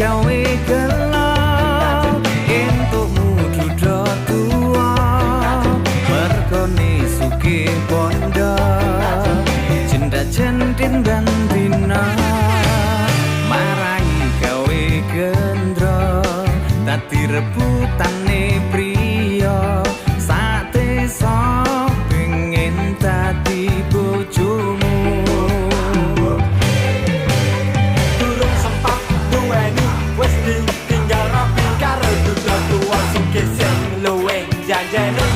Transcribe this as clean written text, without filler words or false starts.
gawe gelo entukmu duda tua mergone sugih bondo jenda jendin dan dina marai gawe gendro dadi rebutane priya sate sok pengen dadi bojomu durung sempat duweni wis ditinggal rapi karo duda tua sugih sing luwih janjene